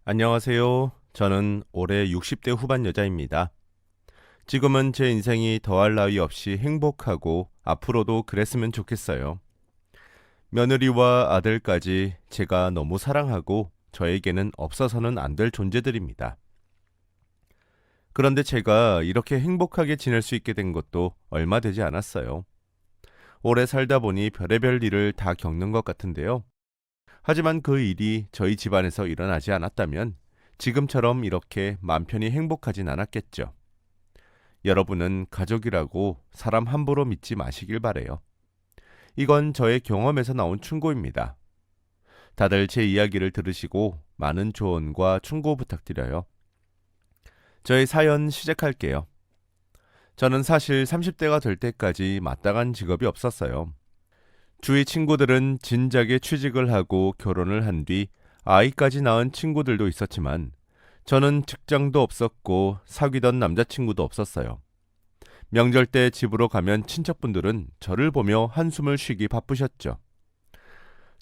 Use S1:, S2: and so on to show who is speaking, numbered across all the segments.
S1: 안녕하세요. 저는 올해 60대 후반 여자입니다. 지금은 제 인생이 더할 나위 없이 행복하고 앞으로도 그랬으면 좋겠어요. 며느리와 아들까지 제가 너무 사랑하고 저에게는 없어서는 안 될 존재들입니다. 그런데 제가 이렇게 행복하게 지낼 수 있게 된 것도 얼마 되지 않았어요. 오래 살다 보니 별의별 일을 다 겪는 것 같은데요. 하지만 그 일이 저희 집안에서 일어나지 않았다면 지금처럼 이렇게 맘 편히 행복하진 않았겠죠. 여러분은 가족이라고 사람 함부로 믿지 마시길 바래요. 이건 저의 경험에서 나온 충고입니다. 다들 제 이야기를 들으시고 많은 조언과 충고 부탁드려요. 저의 사연 시작할게요. 저는 사실 30대가 될 때까지 마땅한 직업이 없었어요. 주위 친구들은 진작에 취직을 하고 결혼을 한 뒤 아이까지 낳은 친구들도 있었지만 저는 직장도 없었고 사귀던 남자친구도 없었어요. 명절 때 집으로 가면 친척분들은 저를 보며 한숨을 쉬기 바쁘셨죠.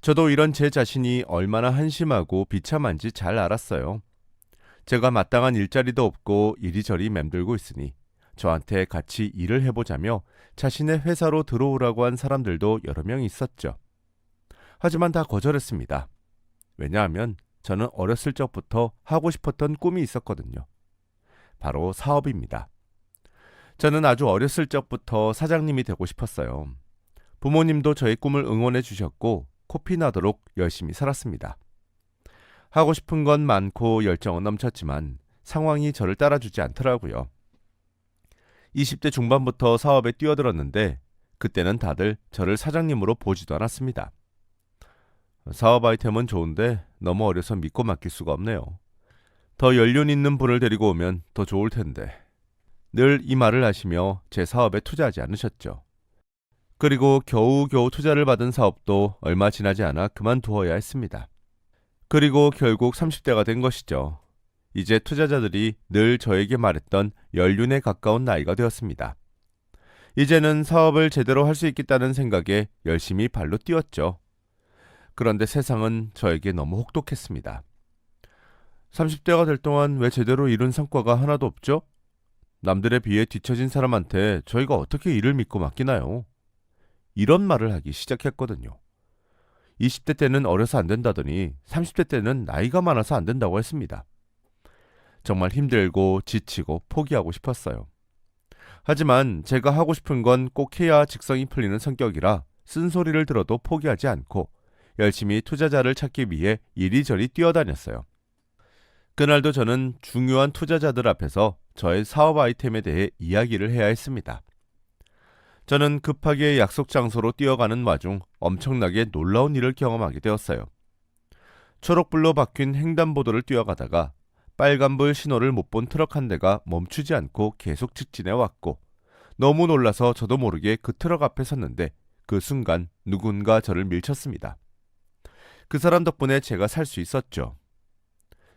S1: 저도 이런 제 자신이 얼마나 한심하고 비참한지 잘 알았어요. 제가 마땅한 일자리도 없고 이리저리 맴돌고 있으니 저한테 같이 일을 해보자며 자신의 회사로 들어오라고 한 사람들도 여러 명 있었죠. 하지만 다 거절했습니다. 왜냐하면 저는 어렸을 적부터 하고 싶었던 꿈이 있었거든요. 바로 사업입니다. 저는 아주 어렸을 적부터 사장님이 되고 싶었어요. 부모님도 저의 꿈을 응원해 주셨고 코피 나도록 열심히 살았습니다. 하고 싶은 건 많고 열정은 넘쳤지만 상황이 저를 따라주지 않더라고요. 20대 중반부터 사업에 뛰어들었는데 그때는 다들 저를 사장님으로 보지도 않았습니다. 사업 아이템은 좋은데 너무 어려서 믿고 맡길 수가 없네요. 더 연륜 있는 분을 데리고 오면 더 좋을 텐데. 늘 이 말을 하시며 제 사업에 투자하지 않으셨죠. 그리고 겨우겨우 투자를 받은 사업도 얼마 지나지 않아 그만두어야 했습니다. 그리고 결국 30대가 된 것이죠. 이제 투자자들이 늘 저에게 말했던 연륜에 가까운 나이가 되었습니다. 이제는 사업을 제대로 할 수 있겠다는 생각에 열심히 발로 뛰었죠. 그런데 세상은 저에게 너무 혹독했습니다. 30대가 될 동안 왜 제대로 이룬 성과가 하나도 없죠? 남들에 비해 뒤처진 사람한테 저희가 어떻게 일을 믿고 맡기나요? 이런 말을 하기 시작했거든요. 20대 때는 어려서 안 된다더니 30대 때는 나이가 많아서 안 된다고 했습니다. 정말 힘들고 지치고 포기하고 싶었어요. 하지만 제가 하고 싶은 건 꼭 해야 직성이 풀리는 성격이라 쓴소리를 들어도 포기하지 않고 열심히 투자자를 찾기 위해 이리저리 뛰어다녔어요. 그날도 저는 중요한 투자자들 앞에서 저의 사업 아이템에 대해 이야기를 해야 했습니다. 저는 급하게 약속 장소로 뛰어가는 와중 엄청나게 놀라운 일을 경험하게 되었어요. 초록불로 바뀐 횡단보도를 뛰어가다가 빨간불 신호를 못 본 트럭 한 대가 멈추지 않고 계속 직진해 왔고 너무 놀라서 저도 모르게 그 트럭 앞에 섰는데 그 순간 누군가 저를 밀쳤습니다. 그 사람 덕분에 제가 살 수 있었죠.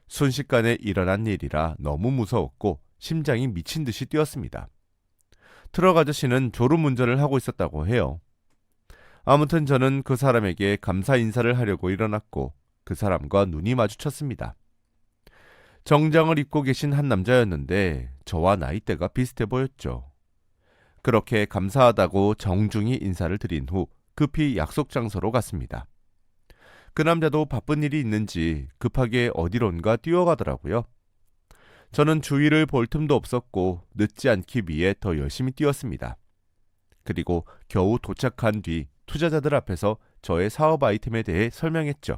S1: 순식간에 일어난 일이라 너무 무서웠고 심장이 미친 듯이 뛰었습니다. 트럭 아저씨는 졸음운전을 하고 있었다고 해요. 아무튼 저는 그 사람에게 감사 인사를 하려고 일어났고 그 사람과 눈이 마주쳤습니다. 정장을 입고 계신 한 남자였는데 저와 나이대가 비슷해 보였죠. 그렇게 감사하다고 정중히 인사를 드린 후 급히 약속 장소로 갔습니다. 그 남자도 바쁜 일이 있는지 급하게 어디론가 뛰어가더라고요. 저는 주위를 볼 틈도 없었고 늦지 않기 위해 더 열심히 뛰었습니다. 그리고 겨우 도착한 뒤 투자자들 앞에서 저의 사업 아이템에 대해 설명했죠.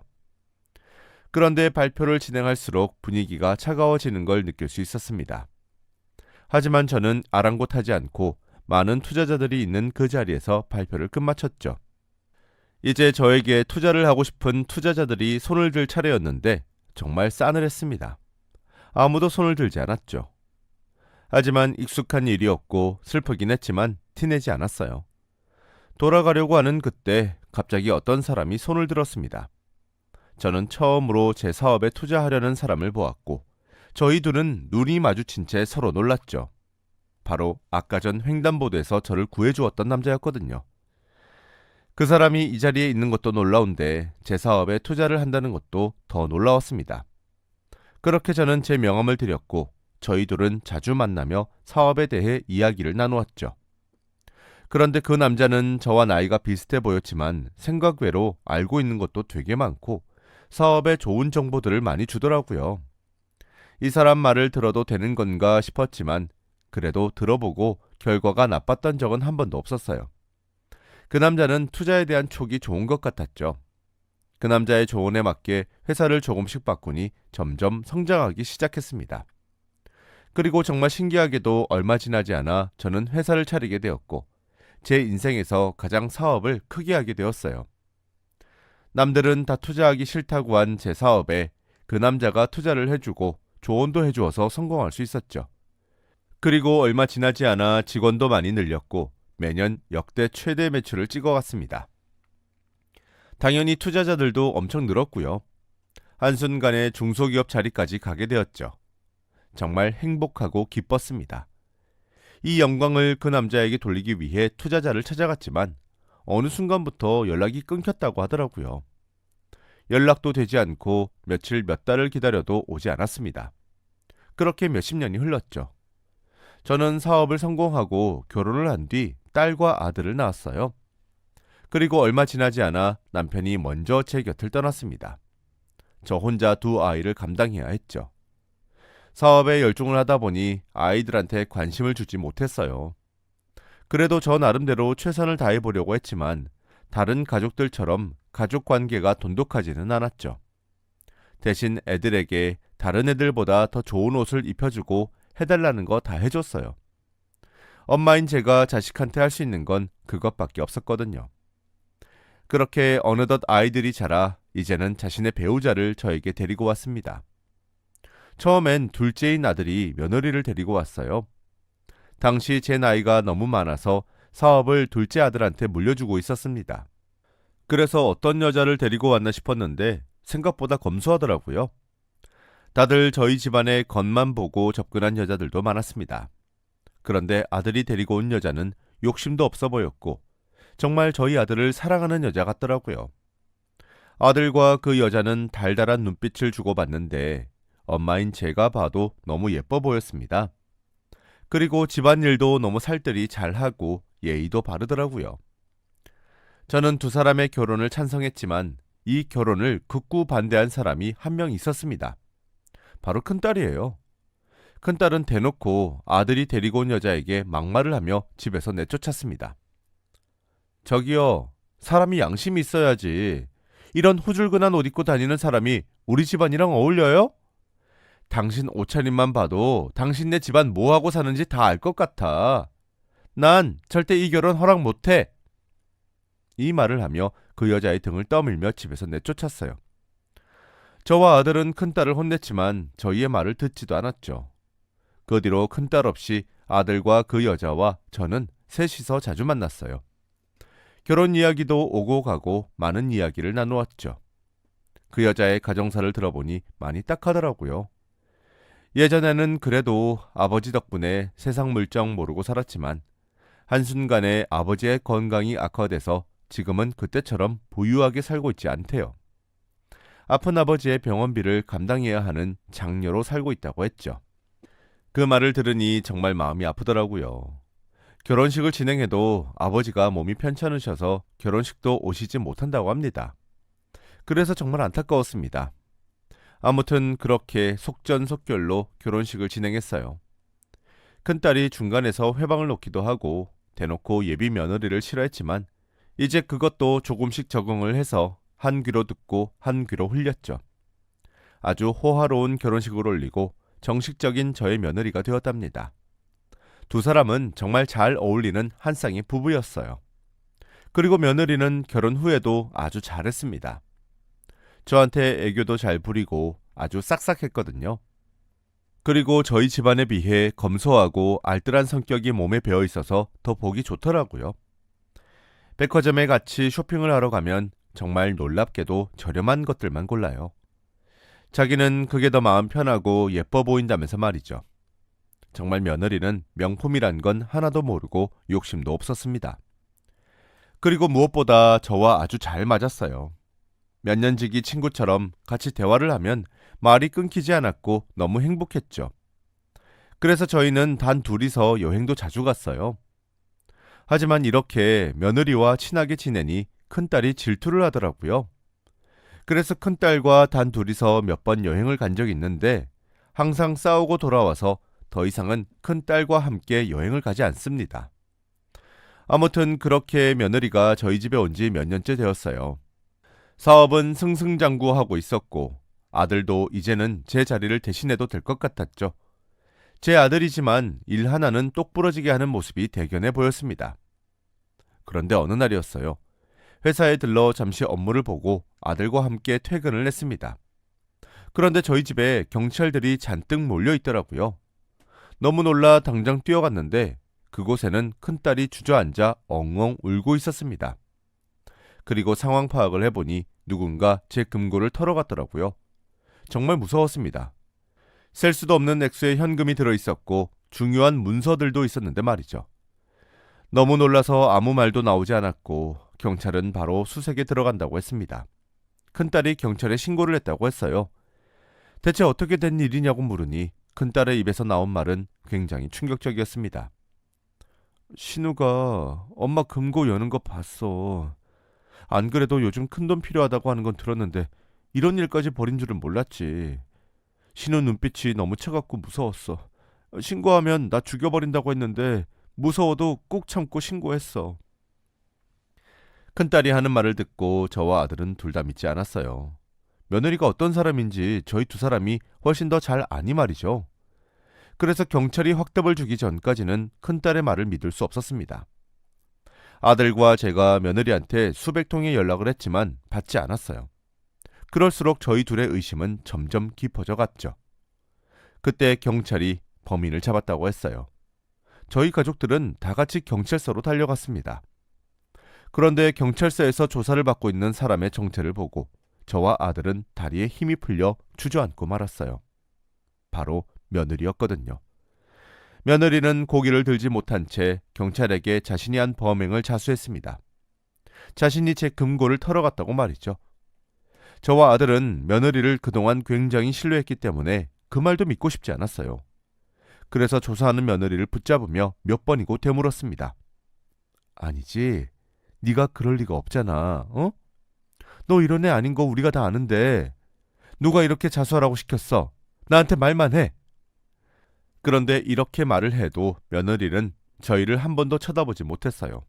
S1: 그런데 발표를 진행할수록 분위기가 차가워지는 걸 느낄 수 있었습니다. 하지만 저는 아랑곳하지 않고 많은 투자자들이 있는 그 자리에서 발표를 끝마쳤죠. 이제 저에게 투자를 하고 싶은 투자자들이 손을 들 차례였는데 정말 싸늘했습니다. 아무도 손을 들지 않았죠. 하지만 익숙한 일이었고 슬프긴 했지만 티내지 않았어요. 돌아가려고 하는 그때 갑자기 어떤 사람이 손을 들었습니다. 저는 처음으로 제 사업에 투자하려는 사람을 보았고 저희 둘은 눈이 마주친 채 서로 놀랐죠. 바로 아까 전 횡단보도에서 저를 구해주었던 남자였거든요. 그 사람이 이 자리에 있는 것도 놀라운데 제 사업에 투자를 한다는 것도 더 놀라웠습니다. 그렇게 저는 제 명함을 드렸고 저희 둘은 자주 만나며 사업에 대해 이야기를 나누었죠. 그런데 그 남자는 저와 나이가 비슷해 보였지만 생각 외로 알고 있는 것도 되게 많고 사업에 좋은 정보들을 많이 주더라고요. 이 사람 말을 들어도 되는 건가 싶었지만 그래도 들어보고 결과가 나빴던 적은 한 번도 없었어요. 그 남자는 투자에 대한 촉이 좋은 것 같았죠. 그 남자의 조언에 맞게 회사를 조금씩 바꾸니 점점 성장하기 시작했습니다. 그리고 정말 신기하게도 얼마 지나지 않아 저는 회사를 차리게 되었고 제 인생에서 가장 사업을 크게 하게 되었어요. 남들은 다 투자하기 싫다고 한 제 사업에 그 남자가 투자를 해주고 조언도 해주어서 성공할 수 있었죠. 그리고 얼마 지나지 않아 직원도 많이 늘렸고 매년 역대 최대 매출을 찍어갔습니다. 당연히 투자자들도 엄청 늘었고요. 한순간에 중소기업 자리까지 가게 되었죠. 정말 행복하고 기뻤습니다. 이 영광을 그 남자에게 돌리기 위해 투자자를 찾아갔지만 어느 순간부터 연락이 끊겼다고 하더라고요. 연락도 되지 않고 며칠 몇 달을 기다려도 오지 않았습니다. 그렇게 몇십 년이 흘렀죠. 저는 사업을 성공하고 결혼을 한 뒤 딸과 아들을 낳았어요. 그리고 얼마 지나지 않아 남편이 먼저 제 곁을 떠났습니다. 저 혼자 두 아이를 감당해야 했죠. 사업에 열중을 하다 보니 아이들한테 관심을 주지 못했어요. 그래도 저 나름대로 최선을 다해보려고 했지만 다른 가족들처럼 가족 관계가 돈독하지는 않았죠. 대신 애들에게 다른 애들보다 더 좋은 옷을 입혀주고 해달라는 거 다 해줬어요. 엄마인 제가 자식한테 할 수 있는 건 그것밖에 없었거든요. 그렇게 어느덧 아이들이 자라 이제는 자신의 배우자를 저에게 데리고 왔습니다. 처음엔 둘째인 아들이 며느리를 데리고 왔어요. 당시 제 나이가 너무 많아서 사업을 둘째 아들한테 물려주고 있었습니다. 그래서 어떤 여자를 데리고 왔나 싶었는데 생각보다 검소하더라고요. 다들 저희 집안의 겉만 보고 접근한 여자들도 많았습니다. 그런데 아들이 데리고 온 여자는 욕심도 없어 보였고 정말 저희 아들을 사랑하는 여자 같더라고요. 아들과 그 여자는 달달한 눈빛을 주고받는데 엄마인 제가 봐도 너무 예뻐 보였습니다. 그리고 집안일도 너무 살뜰히 잘하고 예의도 바르더라고요. 저는 두 사람의 결혼을 찬성했지만 이 결혼을 극구 반대한 사람이 한 명 있었습니다. 바로 큰딸이에요. 큰딸은 대놓고 아들이 데리고 온 여자에게 막말을 하며 집에서 내쫓았습니다. 저기요, 사람이 양심이 있어야지. 이런 후줄근한 옷 입고 다니는 사람이 우리 집안이랑 어울려요? 당신 옷차림만 봐도 당신네 집안 뭐하고 사는지 다 알 것 같아. 난 절대 이 결혼 허락 못해. 이 말을 하며 그 여자의 등을 떠밀며 집에서 내쫓았어요. 저와 아들은 큰딸을 혼냈지만 저희의 말을 듣지도 않았죠. 그 뒤로 큰딸 없이 아들과 그 여자와 저는 셋이서 자주 만났어요. 결혼 이야기도 오고 가고 많은 이야기를 나누었죠. 그 여자의 가정사를 들어보니 많이 딱하더라고요. 예전에는 그래도 아버지 덕분에 세상 물정 모르고 살았지만 한순간에 아버지의 건강이 악화돼서 지금은 그때처럼 부유하게 살고 있지 않대요. 아픈 아버지의 병원비를 감당해야 하는 장녀로 살고 있다고 했죠. 그 말을 들으니 정말 마음이 아프더라고요. 결혼식을 진행해도 아버지가 몸이 편찮으셔서 결혼식도 오시지 못한다고 합니다. 그래서 정말 안타까웠습니다. 아무튼 그렇게 속전속결로 결혼식을 진행했어요. 큰딸이 중간에서 회방을 놓기도 하고 대놓고 예비 며느리를 싫어했지만 이제 그것도 조금씩 적응을 해서 한 귀로 듣고 한 귀로 흘렸죠. 아주 호화로운 결혼식을 올리고 정식적인 저의 며느리가 되었답니다. 두 사람은 정말 잘 어울리는 한 쌍의 부부였어요. 그리고 며느리는 결혼 후에도 아주 잘했습니다. 저한테 애교도 잘 부리고 아주 싹싹했거든요. 그리고 저희 집안에 비해 검소하고 알뜰한 성격이 몸에 배어 있어서 더 보기 좋더라고요. 백화점에 같이 쇼핑을 하러 가면 정말 놀랍게도 저렴한 것들만 골라요. 자기는 그게 더 마음 편하고 예뻐 보인다면서 말이죠. 정말 며느리는 명품이란 건 하나도 모르고 욕심도 없었습니다. 그리고 무엇보다 저와 아주 잘 맞았어요. 몇 년 지기 친구처럼 같이 대화를 하면 말이 끊기지 않았고 너무 행복했죠. 그래서 저희는 단 둘이서 여행도 자주 갔어요. 하지만 이렇게 며느리와 친하게 지내니 큰딸이 질투를 하더라고요. 그래서 큰딸과 단 둘이서 몇 번 여행을 간 적이 있는데 항상 싸우고 돌아와서 더 이상은 큰딸과 함께 여행을 가지 않습니다. 아무튼 그렇게 며느리가 저희 집에 온 지 몇 년째 되었어요. 사업은 승승장구하고 있었고 아들도 이제는 제 자리를 대신해도 될 것 같았죠. 제 아들이지만 일 하나는 똑부러지게 하는 모습이 대견해 보였습니다. 그런데 어느 날이었어요. 회사에 들러 잠시 업무를 보고 아들과 함께 퇴근을 했습니다. 그런데 저희 집에 경찰들이 잔뜩 몰려 있더라고요. 너무 놀라 당장 뛰어갔는데 그곳에는 큰딸이 주저앉아 엉엉 울고 있었습니다. 그리고 상황 파악을 해보니 누군가 제 금고를 털어갔더라고요. 정말 무서웠습니다. 셀 수도 없는 액수의 현금이 들어있었고 중요한 문서들도 있었는데 말이죠. 너무 놀라서 아무 말도 나오지 않았고 경찰은 바로 수색에 들어간다고 했습니다. 큰딸이 경찰에 신고를 했다고 했어요. 대체 어떻게 된 일이냐고 물으니 큰딸의 입에서 나온 말은 굉장히 충격적이었습니다. 신우가 엄마 금고 여는 거 봤어. 안 그래도 요즘 큰돈 필요하다고 하는 건 들었는데 이런 일까지 벌인 줄은 몰랐지. 신우 눈빛이 너무 차갑고 무서웠어. 신고하면 나 죽여버린다고 했는데 무서워도 꾹 참고 신고했어. 큰딸이 하는 말을 듣고 저와 아들은 둘 다 믿지 않았어요. 며느리가 어떤 사람인지 저희 두 사람이 훨씬 더 잘 아니 말이죠. 그래서 경찰이 확답을 주기 전까지는 큰딸의 말을 믿을 수 없었습니다. 아들과 제가 며느리한테 수백 통의 연락을 했지만 받지 않았어요. 그럴수록 저희 둘의 의심은 점점 깊어져 갔죠. 그때 경찰이 범인을 잡았다고 했어요. 저희 가족들은 다 같이 경찰서로 달려갔습니다. 그런데 경찰서에서 조사를 받고 있는 사람의 정체를 보고 저와 아들은 다리에 힘이 풀려 주저앉고 말았어요. 바로 며느리였거든요. 며느리는 고개를 들지 못한 채 경찰에게 자신이 한 범행을 자수했습니다. 자신이 제 금고를 털어갔다고 말이죠. 저와 아들은 며느리를 그동안 굉장히 신뢰했기 때문에 그 말도 믿고 싶지 않았어요. 그래서 조사하는 며느리를 붙잡으며 몇 번이고 되물었습니다. 아니지, 네가 그럴 리가 없잖아. 어? 너 이런 애 아닌 거 우리가 다 아는데 누가 이렇게 자수하라고 시켰어? 나한테 말만 해. 그런데 이렇게 말을 해도 며느리는 저희를 한 번도 쳐다보지 못했어요.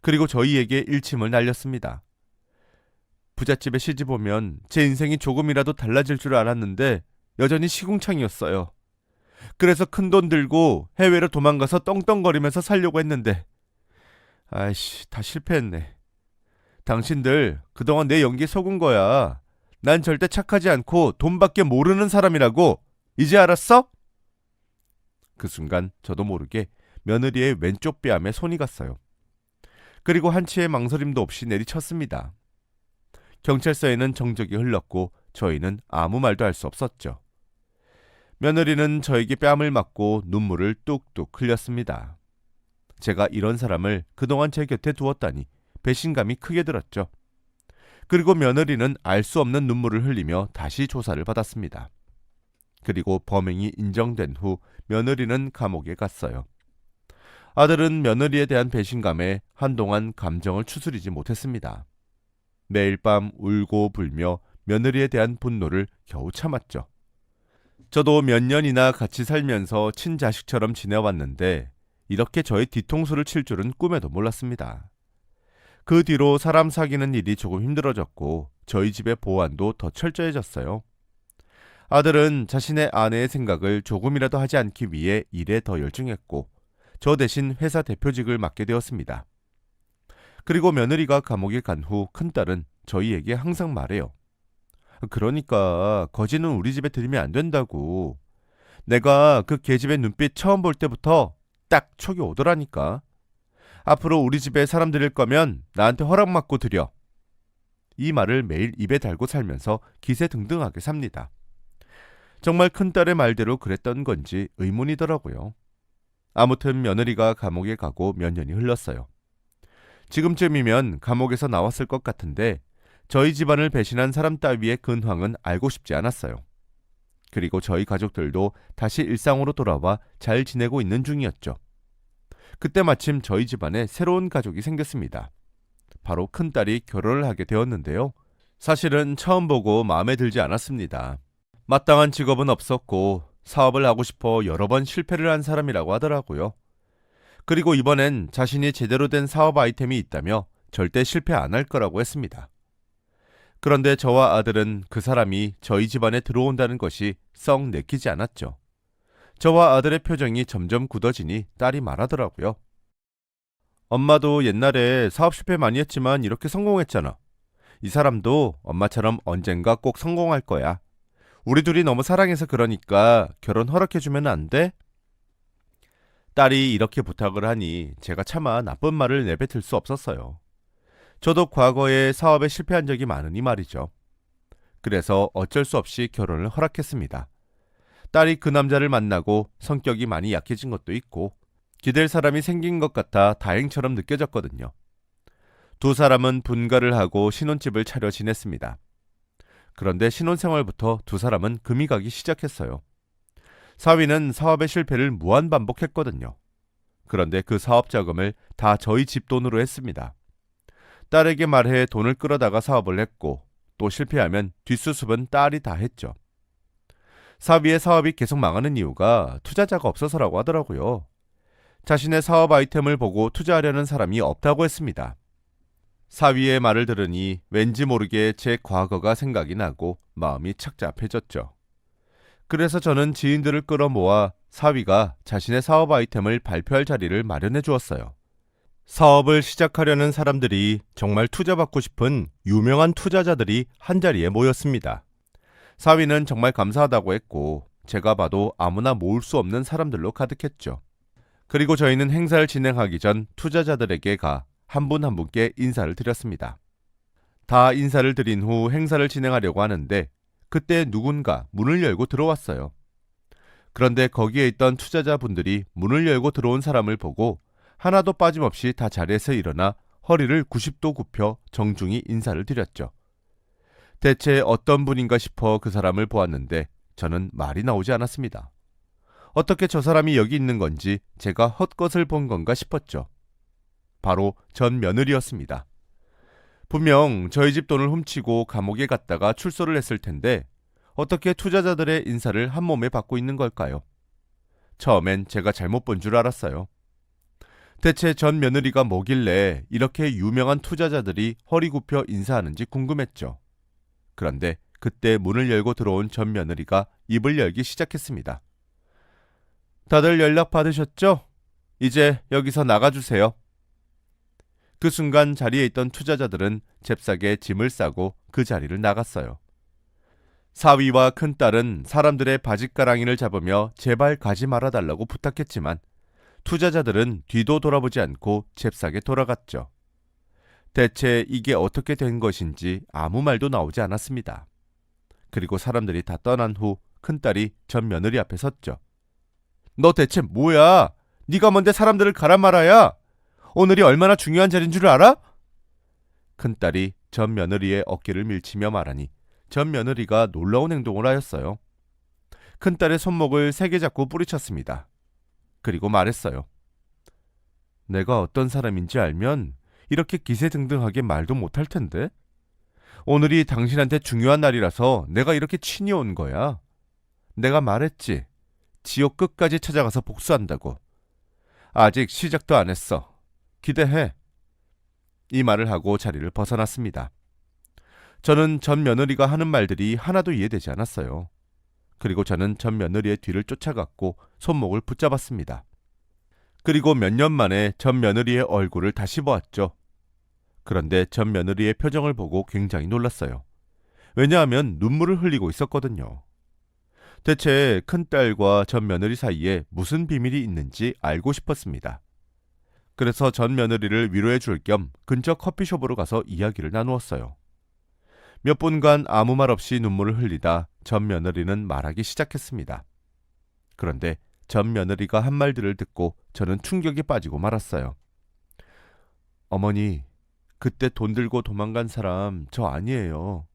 S1: 그리고 저희에게 일침을 날렸습니다. 부잣집에 시집 오면 제 인생이 조금이라도 달라질 줄 알았는데 여전히 시궁창이었어요. 그래서 큰돈 들고 해외로 도망가서 떵떵거리면서 살려고 했는데 아이씨, 다 실패했네. 당신들 그동안 내 연기에 속은 거야. 난 절대 착하지 않고 돈밖에 모르는 사람이라고. 이제 알았어? 그 순간 저도 모르게 며느리의 왼쪽 뺨에 손이 갔어요. 그리고 한치의 망설임도 없이 내리쳤습니다. 경찰서에는 정적이 흘렀고 저희는 아무 말도 할 수 없었죠. 며느리는 저에게 뺨을 맞고 눈물을 뚝뚝 흘렸습니다. 제가 이런 사람을 그동안 제 곁에 두었다니 배신감이 크게 들었죠. 그리고 며느리는 알 수 없는 눈물을 흘리며 다시 조사를 받았습니다. 그리고 범행이 인정된 후 며느리는 감옥에 갔어요. 아들은 며느리에 대한 배신감에 한동안 감정을 추스리지 못했습니다. 매일 밤 울고 불며 며느리에 대한 분노를 겨우 참았죠. 저도 몇 년이나 같이 살면서 친자식처럼 지내왔는데 이렇게 저의 뒤통수를 칠 줄은 꿈에도 몰랐습니다. 그 뒤로 사람 사귀는 일이 조금 힘들어졌고 저희 집의 보안도 더 철저해졌어요. 아들은 자신의 아내의 생각을 조금이라도 하지 않기 위해 일에 더 열중했고 저 대신 회사 대표직을 맡게 되었습니다. 그리고 며느리가 감옥에 간 후 큰딸은 저희에게 항상 말해요. 그러니까 거지는 우리 집에 들이면 안 된다고. 내가 그 계집의 눈빛 처음 볼 때부터 딱 촉이 오더라니까. 앞으로 우리 집에 사람 들일 거면 나한테 허락 받고 들여. 이 말을 매일 입에 달고 살면서 기세등등하게 삽니다. 정말 큰딸의 말대로 그랬던 건지 의문이더라고요. 아무튼 며느리가 감옥에 가고 몇 년이 흘렀어요. 지금쯤이면 감옥에서 나왔을 것 같은데 저희 집안을 배신한 사람 따위의 근황은 알고 싶지 않았어요. 그리고 저희 가족들도 다시 일상으로 돌아와 잘 지내고 있는 중이었죠. 그때 마침 저희 집안에 새로운 가족이 생겼습니다. 바로 큰딸이 결혼을 하게 되었는데요. 사실은 처음 보고 마음에 들지 않았습니다. 마땅한 직업은 없었고 사업을 하고 싶어 여러 번 실패를 한 사람이라고 하더라고요. 그리고 이번엔 자신이 제대로 된 사업 아이템이 있다며 절대 실패 안 할 거라고 했습니다. 그런데 저와 아들은 그 사람이 저희 집안에 들어온다는 것이 썩 내키지 않았죠. 저와 아들의 표정이 점점 굳어지니 딸이 말하더라고요. 엄마도 옛날에 사업 실패 많이 했지만 이렇게 성공했잖아. 이 사람도 엄마처럼 언젠가 꼭 성공할 거야. 우리 둘이 너무 사랑해서 그러니까 결혼 허락해주면 안 돼? 딸이 이렇게 부탁을 하니 제가 차마 나쁜 말을 내뱉을 수 없었어요. 저도 과거에 사업에 실패한 적이 많으니 말이죠. 그래서 어쩔 수 없이 결혼을 허락했습니다. 딸이 그 남자를 만나고 성격이 많이 약해진 것도 있고 기댈 사람이 생긴 것 같아 다행처럼 느껴졌거든요. 두 사람은 분가를 하고 신혼집을 차려 지냈습니다. 그런데 신혼생활부터 두 사람은 금이 가기 시작했어요. 사위는 사업의 실패를 무한반복했거든요. 그런데 그 사업 자금을 다 저희 집 돈으로 했습니다. 딸에게 말해 돈을 끌어다가 사업을 했고 또 실패하면 뒷수습은 딸이 다 했죠. 사위의 사업이 계속 망하는 이유가 투자자가 없어서라고 하더라고요. 자신의 사업 아이템을 보고 투자하려는 사람이 없다고 했습니다. 사위의 말을 들으니 왠지 모르게 제 과거가 생각이 나고 마음이 착잡해졌죠. 그래서 저는 지인들을 끌어모아 사위가 자신의 사업 아이템을 발표할 자리를 마련해 주었어요. 사업을 시작하려는 사람들이 정말 투자받고 싶은 유명한 투자자들이 한자리에 모였습니다. 사위는 정말 감사하다고 했고 제가 봐도 아무나 모을 수 없는 사람들로 가득했죠. 그리고 저희는 행사를 진행하기 전 투자자들에게 가 한 분 한 분께 인사를 드렸습니다. 다 인사를 드린 후 행사를 진행하려고 하는데 그때 누군가 문을 열고 들어왔어요. 그런데 거기에 있던 투자자분들이 문을 열고 들어온 사람을 보고 하나도 빠짐없이 다 자리에서 일어나 허리를 90도 굽혀 정중히 인사를 드렸죠. 대체 어떤 분인가 싶어 그 사람을 보았는데 저는 말이 나오지 않았습니다. 어떻게 저 사람이 여기 있는 건지 제가 헛것을 본 건가 싶었죠. 바로 전 며느리였습니다. 분명 저희 집 돈을 훔치고 감옥에 갔다가 출소를 했을 텐데 어떻게 투자자들의 인사를 한 몸에 받고 있는 걸까요? 처음엔 제가 잘못 본 줄 알았어요. 대체 전 며느리가 뭐길래 이렇게 유명한 투자자들이 허리 굽혀 인사하는지 궁금했죠. 그런데 그때 문을 열고 들어온 전 며느리가 입을 열기 시작했습니다. 다들 연락 받으셨죠? 이제 여기서 나가주세요. 그 순간 자리에 있던 투자자들은 잽싸게 짐을 싸고 그 자리를 나갔어요. 사위와 큰딸은 사람들의 바짓가랑이를 잡으며 제발 가지 말아달라고 부탁했지만 투자자들은 뒤도 돌아보지 않고 잽싸게 돌아갔죠. 대체 이게 어떻게 된 것인지 아무 말도 나오지 않았습니다. 그리고 사람들이 다 떠난 후 큰딸이 전 며느리 앞에 섰죠. 너 대체 뭐야? 네가 뭔데 사람들을 가라 말아야? 오늘이 얼마나 중요한 자리인 줄 알아? 큰딸이 전 며느리의 어깨를 밀치며 말하니 전 며느리가 놀라운 행동을 하였어요. 큰딸의 손목을 세게 잡고 뿌리쳤습니다. 그리고 말했어요. 내가 어떤 사람인지 알면 이렇게 기세등등하게 말도 못할 텐데? 오늘이 당신한테 중요한 날이라서 내가 이렇게 친히 온 거야. 내가 말했지. 지옥 끝까지 찾아가서 복수한다고. 아직 시작도 안 했어. 기대해. 이 말을 하고 자리를 벗어났습니다. 저는 전 며느리가 하는 말들이 하나도 이해되지 않았어요. 그리고 저는 전 며느리의 뒤를 쫓아갔고 손목을 붙잡았습니다. 그리고 몇 년 만에 전 며느리의 얼굴을 다시 보았죠. 그런데 전 며느리의 표정을 보고 굉장히 놀랐어요. 왜냐하면 눈물을 흘리고 있었거든요. 대체 큰딸과 전 며느리 사이에 무슨 비밀이 있는지 알고 싶었습니다. 그래서 전 며느리를 위로해 줄 겸 근처 커피숍으로 가서 이야기를 나누었어요. 몇 분간 아무 말 없이 눈물을 흘리다 전 며느리는 말하기 시작했습니다. 그런데 전 며느리가 한 말들을 듣고 저는 충격에 빠지고 말았어요. 어머니, 그때 돈 들고 도망간 사람 저 아니에요.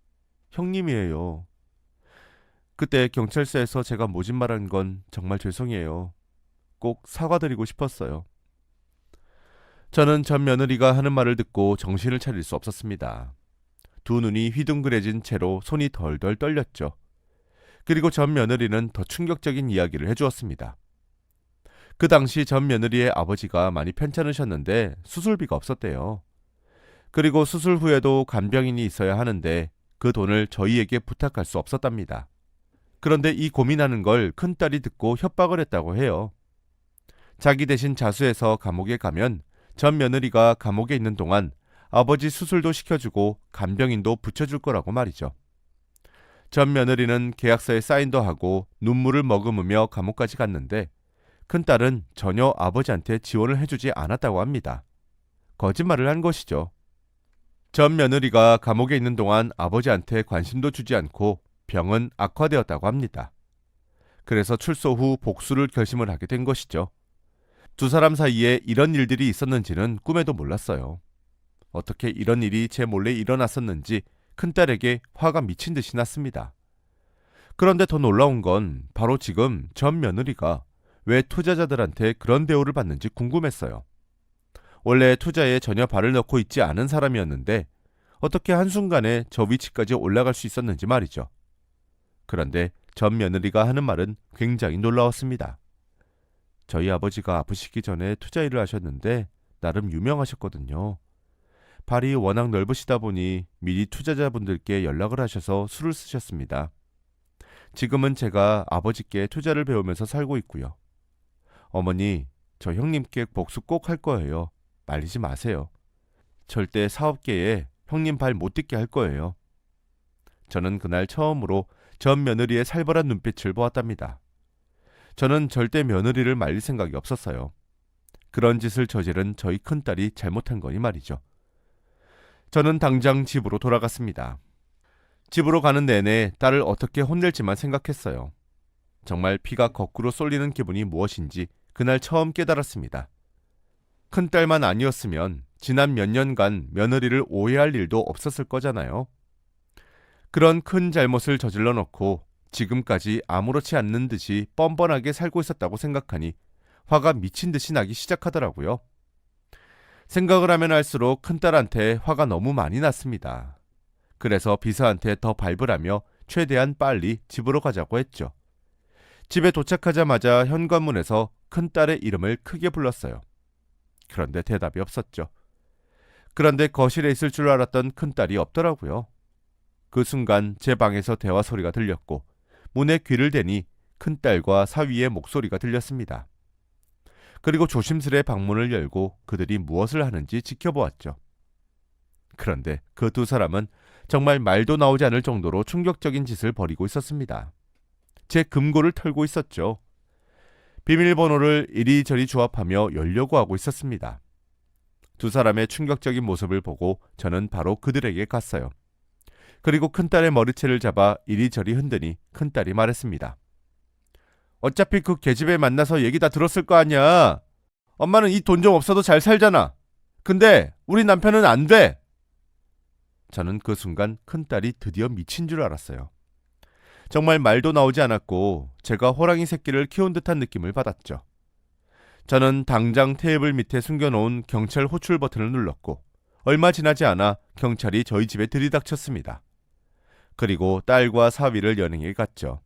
S1: 형님이에요. 그때 경찰서에서 제가 모진 말한 건 정말 죄송해요. 꼭 사과드리고 싶었어요. 저는 전 며느리가 하는 말을 듣고 정신을 차릴 수 없었습니다. 두 눈이 휘둥그레진 채로 손이 덜덜 떨렸죠. 그리고 전 며느리는 더 충격적인 이야기를 해주었습니다. 그 당시 전 며느리의 아버지가 많이 편찮으셨는데 수술비가 없었대요. 그리고 수술 후에도 간병인이 있어야 하는데 그 돈을 저희에게 부탁할 수 없었답니다. 그런데 이 고민하는 걸 큰딸이 듣고 협박을 했다고 해요. 자기 대신 자수해서 감옥에 가면 전 며느리가 감옥에 있는 동안 아버지 수술도 시켜주고 간병인도 붙여줄 거라고 말이죠. 전 며느리는 계약서에 사인도 하고 눈물을 머금으며 감옥까지 갔는데 큰딸은 전혀 아버지한테 지원을 해주지 않았다고 합니다. 거짓말을 한 것이죠. 전 며느리가 감옥에 있는 동안 아버지한테 관심도 주지 않고 병은 악화되었다고 합니다. 그래서 출소 후 복수를 결심을 하게 된 것이죠. 두 사람 사이에 이런 일들이 있었는지는 꿈에도 몰랐어요. 어떻게 이런 일이 제 몰래 일어났었는지 큰딸에게 화가 미친 듯이 났습니다. 그런데 더 놀라운 건 바로 지금 전 며느리가 왜 투자자들한테 그런 대우를 받는지 궁금했어요. 원래 투자에 전혀 발을 넣고 있지 않은 사람이었는데 어떻게 한순간에 저 위치까지 올라갈 수 있었는지 말이죠. 그런데 전 며느리가 하는 말은 굉장히 놀라웠습니다. 저희 아버지가 아프시기 전에 투자 일을 하셨는데 나름 유명하셨거든요. 발이 워낙 넓으시다 보니 미리 투자자분들께 연락을 하셔서 수를 쓰셨습니다. 지금은 제가 아버지께 투자를 배우면서 살고 있고요. 어머니, 저 형님께 복수 꼭 할 거예요. 말리지 마세요. 절대 사업계에 형님 발 못 딛게 할 거예요. 저는 그날 처음으로 전 며느리의 살벌한 눈빛을 보았답니다. 저는 절대 며느리를 말릴 생각이 없었어요. 그런 짓을 저지른 저희 큰딸이 잘못한 거니 말이죠. 저는 당장 집으로 돌아갔습니다. 집으로 가는 내내 딸을 어떻게 혼낼지만 생각했어요. 정말 피가 거꾸로 쏠리는 기분이 무엇인지 그날 처음 깨달았습니다. 큰딸만 아니었으면 지난 몇 년간 며느리를 오해할 일도 없었을 거잖아요. 그런 큰 잘못을 저질러 놓고 지금까지 아무렇지 않는 듯이 뻔뻔하게 살고 있었다고 생각하니 화가 미친 듯이 나기 시작하더라고요. 생각을 하면 할수록 큰딸한테 화가 너무 많이 났습니다. 그래서 비서한테 더 밟으라며 최대한 빨리 집으로 가자고 했죠. 집에 도착하자마자 현관문에서 큰딸의 이름을 크게 불렀어요. 그런데 대답이 없었죠. 그런데 거실에 있을 줄 알았던 큰딸이 없더라고요. 그 순간 제 방에서 대화 소리가 들렸고 문에 귀를 대니 큰딸과 사위의 목소리가 들렸습니다. 그리고 조심스레 방문을 열고 그들이 무엇을 하는지 지켜보았죠. 그런데 그 두 사람은 정말 말도 나오지 않을 정도로 충격적인 짓을 벌이고 있었습니다. 제 금고를 털고 있었죠. 비밀번호를 이리저리 조합하며 열려고 하고 있었습니다. 두 사람의 충격적인 모습을 보고 저는 바로 그들에게 갔어요. 그리고 큰딸의 머리채를 잡아 이리저리 흔드니 큰딸이 말했습니다. 어차피 그 계집애 만나서 얘기 다 들었을 거 아니야. 엄마는 이 돈 좀 없어도 잘 살잖아. 근데 우리 남편은 안 돼. 저는 그 순간 큰딸이 드디어 미친 줄 알았어요. 정말 말도 나오지 않았고 제가 호랑이 새끼를 키운 듯한 느낌을 받았죠. 저는 당장 테이블 밑에 숨겨놓은 경찰 호출 버튼을 눌렀고 얼마 지나지 않아 경찰이 저희 집에 들이닥쳤습니다. 그리고 딸과 사위를 연행해 갔죠.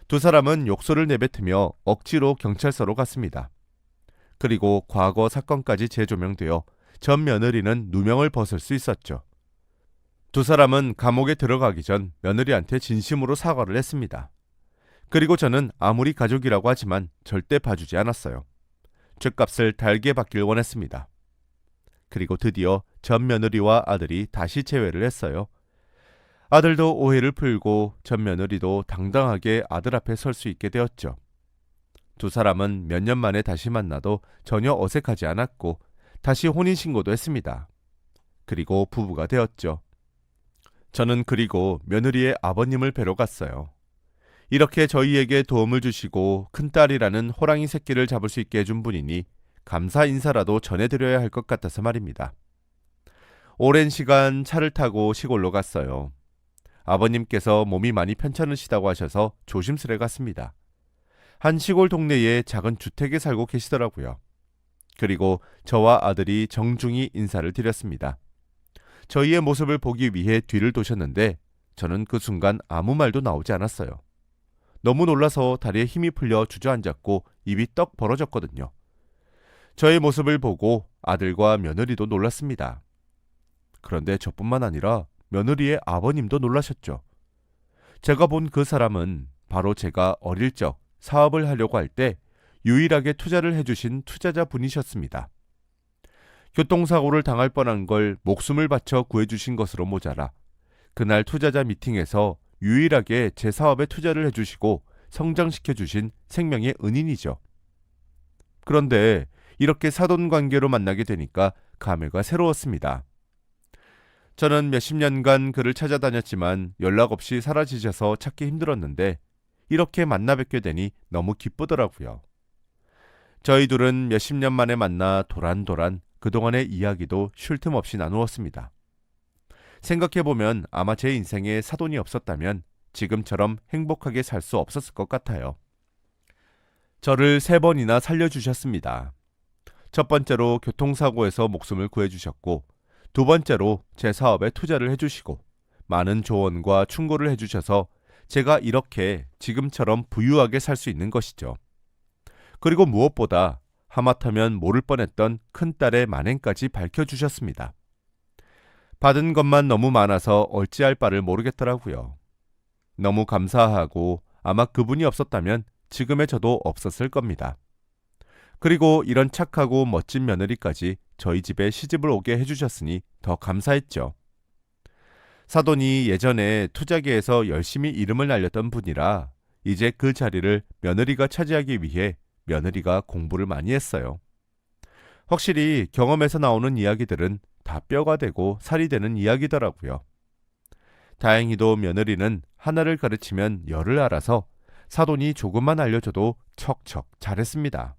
S1: 두 사람은 욕설을 내뱉으며 억지로 경찰서로 갔습니다. 그리고 과거 사건까지 재조명되어 전 며느리는 누명을 벗을 수 있었죠. 두 사람은 감옥에 들어가기 전 며느리한테 진심으로 사과를 했습니다. 그리고 저는 아무리 가족이라고 하지만 절대 봐주지 않았어요. 죗값을 달게 받길 원했습니다. 그리고 드디어 전 며느리와 아들이 다시 재회를 했어요. 아들도 오해를 풀고 전 며느리도 당당하게 아들 앞에 설 수 있게 되었죠. 두 사람은 몇 년 만에 다시 만나도 전혀 어색하지 않았고 다시 혼인신고도 했습니다. 그리고 부부가 되었죠. 저는 그리고 며느리의 아버님을 뵈러 갔어요. 이렇게 저희에게 도움을 주시고 큰딸이라는 호랑이 새끼를 잡을 수 있게 해준 분이니 감사 인사라도 전해드려야 할 것 같아서 말입니다. 오랜 시간 차를 타고 시골로 갔어요. 아버님께서 몸이 많이 편찮으시다고 하셔서 조심스레 갔습니다. 한 시골 동네에 작은 주택에 살고 계시더라고요. 그리고 저와 아들이 정중히 인사를 드렸습니다. 저희의 모습을 보기 위해 뒤를 도셨는데 저는 그 순간 아무 말도 나오지 않았어요. 너무 놀라서 다리에 힘이 풀려 주저앉았고 입이 떡 벌어졌거든요. 저의 모습을 보고 아들과 며느리도 놀랐습니다. 그런데 저뿐만 아니라 며느리의 아버님도 놀라셨죠. 제가 본 그 사람은 바로 제가 어릴 적 사업을 하려고 할 때 유일하게 투자를 해주신 투자자 분이셨습니다. 교통사고를 당할 뻔한 걸 목숨을 바쳐 구해주신 것으로 모자라 그날 투자자 미팅에서 유일하게 제 사업에 투자를 해주시고 성장시켜주신 생명의 은인이죠. 그런데 이렇게 사돈 관계로 만나게 되니까 감회가 새로웠습니다. 저는 몇십 년간 그를 찾아다녔지만 연락 없이 사라지셔서 찾기 힘들었는데 이렇게 만나 뵙게 되니 너무 기쁘더라고요. 저희 둘은 몇십 년 만에 만나 도란도란 그동안의 이야기도 쉴 틈 없이 나누었습니다. 생각해보면 아마 제 인생에 사돈이 없었다면 지금처럼 행복하게 살 수 없었을 것 같아요. 저를 3번이나 살려주셨습니다. 첫 번째로 교통사고에서 목숨을 구해주셨고, 두 번째로 제 사업에 투자를 해주시고 많은 조언과 충고를 해주셔서 제가 이렇게 지금처럼 부유하게 살 수 있는 것이죠. 그리고 무엇보다 하마터면 모를 뻔했던 큰딸의 만행까지 밝혀주셨습니다. 받은 것만 너무 많아서 어찌할 바를 모르겠더라고요. 너무 감사하고 아마 그분이 없었다면 지금의 저도 없었을 겁니다. 그리고 이런 착하고 멋진 며느리까지 저희 집에 시집을 오게 해주셨으니 더 감사했죠. 사돈이 예전에 투자계에서 열심히 이름을 날렸던 분이라 이제 그 자리를 며느리가 차지하기 위해 며느리가 공부를 많이 했어요. 확실히 경험에서 나오는 이야기들은 다 뼈가 되고 살이 되는 이야기더라고요. 다행히도 며느리는 하나를 가르치면 열을 알아서 사돈이 조금만 알려줘도 척척 잘했습니다.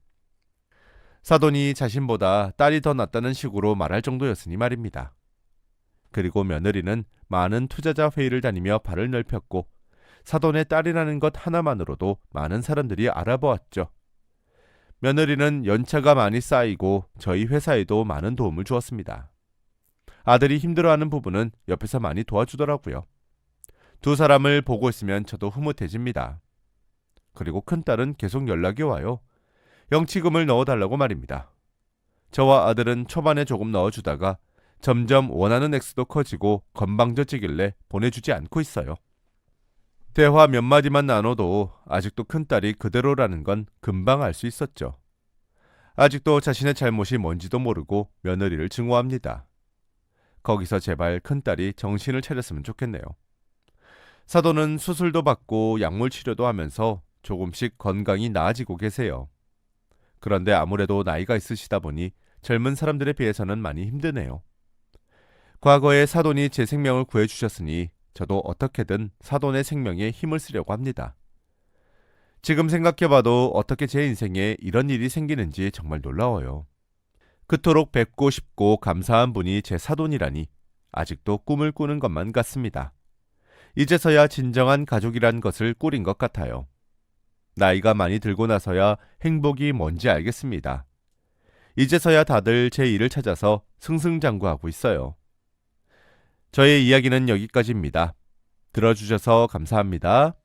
S1: 사돈이 자신보다 딸이 더 낫다는 식으로 말할 정도였으니 말입니다. 그리고 며느리는 많은 투자자 회의를 다니며 발을 넓혔고 사돈의 딸이라는 것 하나만으로도 많은 사람들이 알아보았죠. 며느리는 연차가 많이 쌓이고 저희 회사에도 많은 도움을 주었습니다. 아들이 힘들어하는 부분은 옆에서 많이 도와주더라고요. 두 사람을 보고 있으면 저도 흐뭇해집니다. 그리고 큰딸은 계속 연락이 와요. 영치금을 넣어달라고 말입니다. 저와 아들은 초반에 조금 넣어주다가 점점 원하는 액수도 커지고 건방져지길래 보내주지 않고 있어요. 대화 몇 마디만 나눠도 아직도 큰딸이 그대로라는 건 금방 알 수 있었죠. 아직도 자신의 잘못이 뭔지도 모르고 며느리를 증오합니다. 거기서 제발 큰딸이 정신을 차렸으면 좋겠네요. 사돈은 수술도 받고 약물 치료도 하면서 조금씩 건강이 나아지고 계세요. 그런데 아무래도 나이가 있으시다 보니 젊은 사람들에 비해서는 많이 힘드네요. 과거에 사돈이 제 생명을 구해주셨으니 저도 어떻게든 사돈의 생명에 힘을 쓰려고 합니다. 지금 생각해봐도 어떻게 제 인생에 이런 일이 생기는지 정말 놀라워요. 그토록 뵙고 싶고 감사한 분이 제 사돈이라니 아직도 꿈을 꾸는 것만 같습니다. 이제서야 진정한 가족이란 것을 꾸린 것 같아요. 나이가 많이 들고 나서야 행복이 뭔지 알겠습니다. 이제서야 다들 제 일을 찾아서 승승장구하고 있어요. 저의 이야기는 여기까지입니다. 들어주셔서 감사합니다.